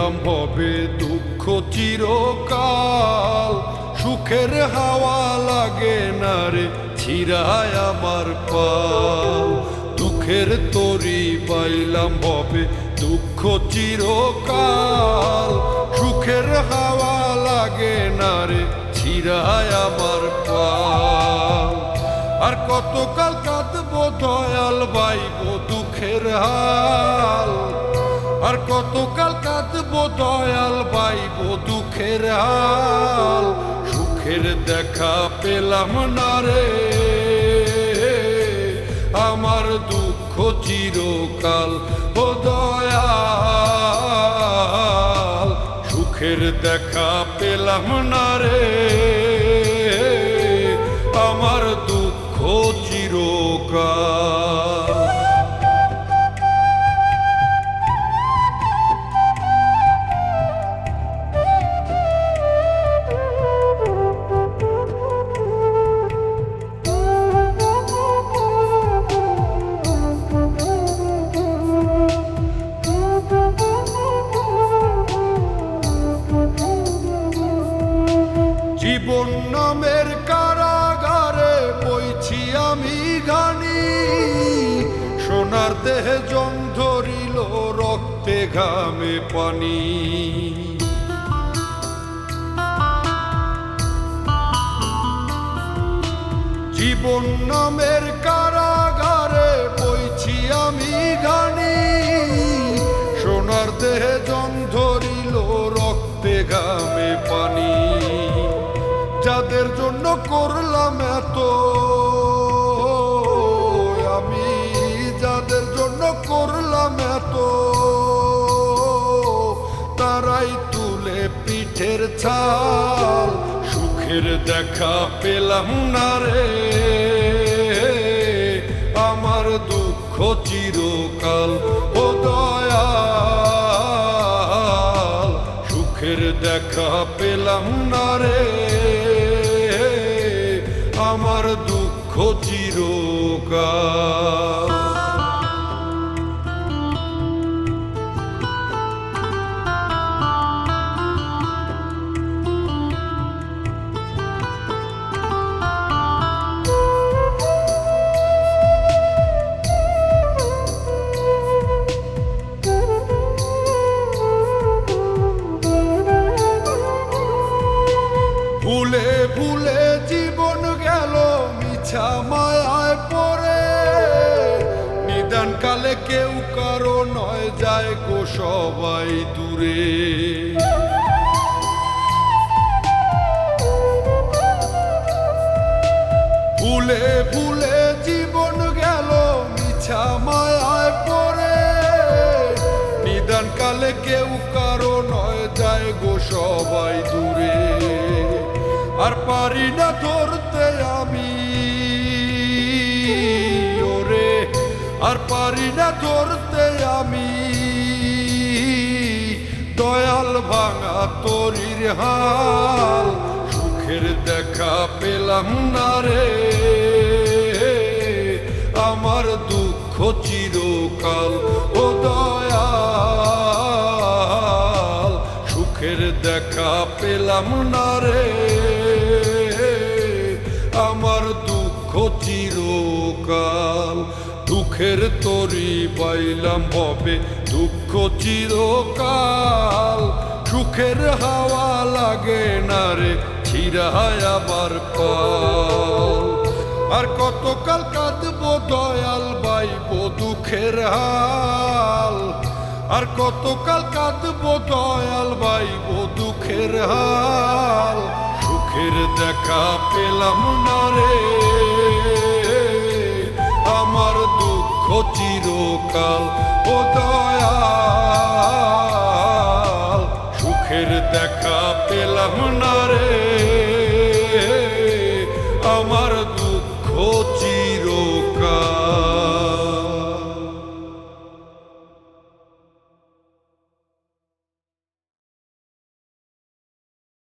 পাইলাম ভবে দুঃখ চিরকাল, সুখের হাওয়া লাগে না রে ছিড়ায় আমার পাল। দুঃখের তরি পাইলাম ভবে দুঃখ চিরকাল, সুখের হাওয়া লাগে না রে ছিড়ায় আমার পাল। আর কতকাল কাঁদবো দয়াল বাইবো দুঃখের হাল, আর কতকাল কাঁদবো দয়াল বাইবো দুঃখের হাল। সুখের দেখা পেলাম না রে আমার দুঃখ চিরকাল ও দয়াল। সুখের দেখা পেলাম না রে আমার দুঃখ চিরকাল। জীবন নামের কারাগারে বইছি আমি ঘানি, সোনার দেহে জং ধরিল রক্তে ঘামে পানি। জীবন নামের কারাগারে বইছি আমি ঘানি, সোনার দেহে জং ধরিল রক্তে ঘামে পানি। যাদের জন্য করলাম এত আমি, যাদের জন্য করলাম এত, তারাই তুলে পিঠের ছাল। সুখের দেখা পেলাম না রে আমার দুঃখ চিরকাল ও দয়াল। সুখের দেখা পেলাম না রে আমার দুঃখ চিরকাল। ভুলে ভুলে জীবন গেল মিছা মায়ায় পড়ে, নিদান কালে কেউ কারো নয় যায় গো সবাই দূরে। ভুলে ভুলে জীবন গেল মিছা মায়ায় পড়ে, নিদান কালে কেউ কারো নয় যায় গো সবাই দূরে। আর পারি না ধরতে আমি ওরে, আর পারি না ধরতে আমি দয়াল ভাঙা তরির হাল। সুখের দেখা পেলাম না রে আমার দুঃখ চিরকাল ও দয়াল। সুখের দেখা পেলাম না রে আমার দুঃখ চিরকাল। দুঃখের তরি পাইলাম ভবে দুঃখ চিরকাল, সুখের হাওয়া লাগে না রে ছিড়ায় আবার পাল। আর কতকাল কাঁদবো দয়াল বাইবো দুঃখের হাল, আর কতকাল কাঁদবো দয়াল বাইবো দুঃখের হাল। সুখের দেখা পেলাম না রে আমার দুঃখ চিরকাল ও দয়াল। সুখের দেখা পেলাম না রে